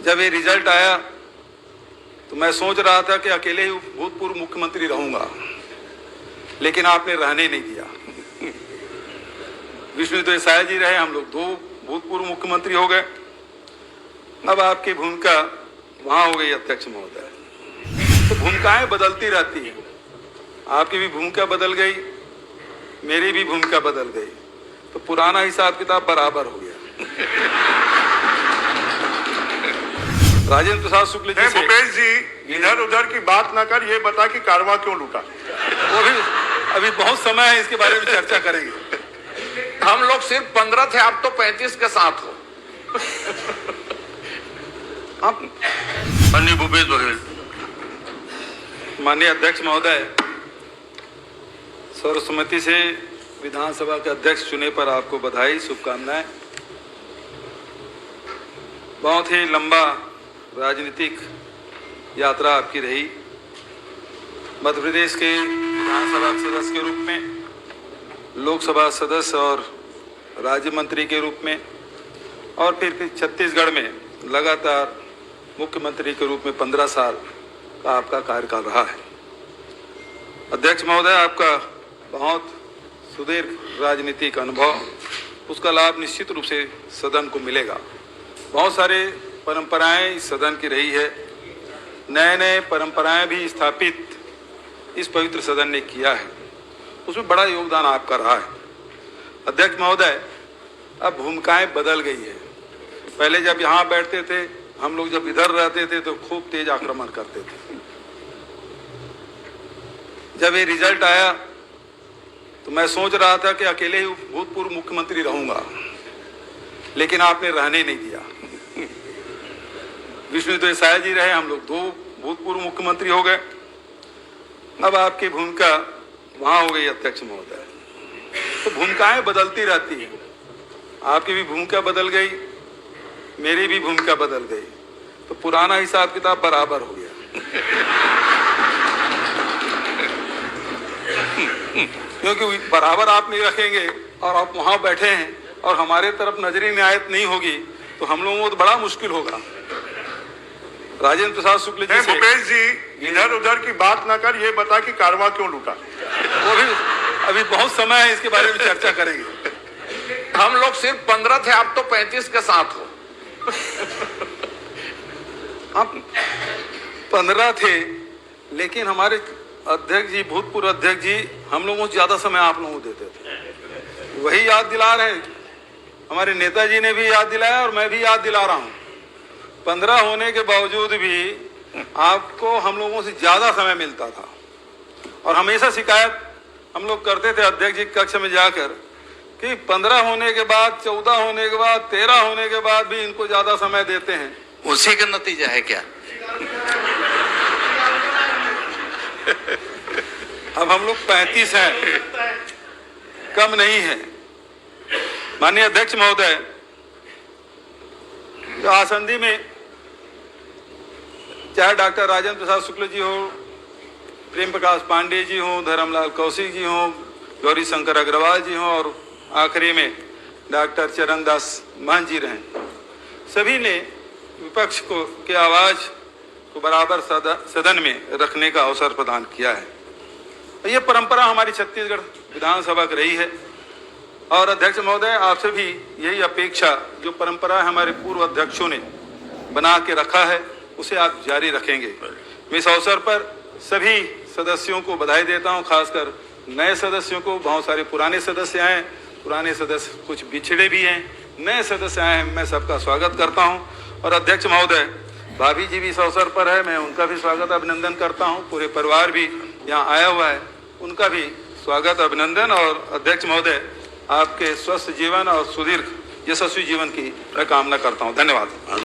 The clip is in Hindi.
जब ये रिजल्ट आया तो मैं सोच रहा था कि अकेले ही भूतपूर्व मुख्यमंत्री रहूंगा, लेकिन आपने रहने नहीं दिया। विष्णुदेव साय जी रहे, हम लोग 2 भूतपूर्व मुख्यमंत्री हो गए। अब आपकी भूमिका वहां हो गई अध्यक्ष महोदय। तो भूमिकाएं बदलती रहती हैं, आपकी भी भूमिका बदल गई, मेरी भी भूमिका बदल गई, तो पुराना हिसाब किताब बराबर हो गया। राजेंद्र प्रसाद शुक्ल जी से भूपेश जी इधर उधर की बात ना कर, ये बता कि कारवा क्यों लूटा। वो भी अभी बहुत समय है, इसके बारे में चर्चा करेंगे। हम लोग सिर्फ 15 थे, आप तो 35 के साथ हो। आप माननीय भूपेश बघेल। माननीय अध्यक्ष महोदय, सर्वसम्मति से विधानसभा के अध्यक्ष चुने पर आपको बधाई, शुभकामनाएं। बहुत ही लंबा राजनीतिक यात्रा आपकी रही। मध्य प्रदेश के विधानसभा सदस्य के रूप में, लोकसभा सदस्य और राज्य मंत्री के रूप में, और फिर छत्तीसगढ़ में लगातार मुख्यमंत्री के रूप में 15 साल का आपका कार्यकाल रहा है। अध्यक्ष महोदय, आपका बहुत सुदीर्घ राजनीतिक अनुभव, उसका लाभ निश्चित रूप से सदन को मिलेगा। बहुत सारे परंपराएं इस सदन की रही है, नए नए परंपराएं भी स्थापित इस पवित्र सदन ने किया है, उसमें बड़ा योगदान आपका रहा है। अध्यक्ष महोदय, अब भूमिकाएं बदल गई है। पहले जब यहाँ बैठते थे, हम लोग जब इधर रहते थे तो खूब तेज आक्रमण करते थे। जब ये रिजल्ट आया तो मैं सोच रहा था कि अकेले ही भूतपूर्व मुख्यमंत्री रहूंगा, लेकिन आपने रहने नहीं दिया। विष्णुदेव साय जी रहे, हम लोग 2 भूतपूर्व मुख्यमंत्री हो गए। अब आपकी भूमिका वहां हो गई अध्यक्ष महोदय। तो भूमिकाएं बदलती रहती हैं, आपकी भी भूमिका बदल गई, मेरी भी भूमिका बदल गई, तो पुराना हिसाब किताब बराबर हो गया। क्योंकि बराबर आप नहीं रखेंगे और आप वहां बैठे हैं और हमारे तरफ नजरी नियायत नहीं होगी, तो हम लोगों को तो बड़ा मुश्किल होगा। राजेंद्र प्रसाद शुक्ल जी से भूपेश जी इधर उधर की बात ना कर, ये बता कि कारवा क्यों लूटा। वो भी अभी बहुत समय है, इसके बारे में चर्चा करेंगे। हम लोग सिर्फ 15 थे, आप तो 35 के साथ हो। आप 15 थे, लेकिन हमारे अध्यक्ष जी, भूतपूर्व अध्यक्ष जी, हम लोगों को ज्यादा समय आप लोगों को देते थे। वही याद दिला रहे हैं, हमारे नेताजी ने भी याद दिलाया और मैं भी याद दिला रहा हूं। 15 होने के बावजूद भी आपको हम लोगों से ज्यादा समय मिलता था, और हमेशा शिकायत हम लोग करते थे अध्यक्ष जी कक्ष में जाकर कि 15 होने के बाद, 14 होने के बाद, 13 होने के बाद भी इनको ज्यादा समय देते हैं। उसी का नतीजा है क्या? अब हम लोग 35 हैं, कम नहीं है। माननीय अध्यक्ष महोदय, जो आसंदी में चाहे डॉक्टर राजेंद्र प्रसाद शुक्ल जी हो, प्रेम प्रकाश पांडे जी हो, धर्मलाल कौशिक जी हो, गौरी शंकर अग्रवाल जी हो, और आखिरी में डॉक्टर चरणदास महंत जी रहे, सभी ने विपक्ष को की आवाज को बराबर सदन में रखने का अवसर प्रदान किया है। ये परंपरा हमारी छत्तीसगढ़ विधानसभा की रही है, और अध्यक्ष महोदय, आपसे भी यही अपेक्षा, जो परंपरा हमारे पूर्व अध्यक्षों ने बना के रखा है, उसे आप जारी रखेंगे। मैं इस अवसर पर सभी सदस्यों को बधाई देता हूं, खासकर नए सदस्यों को। बहुत सारे पुराने सदस्य आए, पुराने सदस्य कुछ बिछड़े भी हैं, नए सदस्य आए हैं, मैं सबका स्वागत करता हूं। और अध्यक्ष महोदय, भाभी जी भी इस अवसर पर है, मैं उनका भी स्वागत अभिनंदन करता हूं। पूरे परिवार भी यहाँ आया हुआ है, उनका भी स्वागत अभिनंदन। और अध्यक्ष महोदय, आपके स्वस्थ जीवन और सुदीर्घ यशस्वी जीवन की मैं कामना करता हूं। धन्यवाद।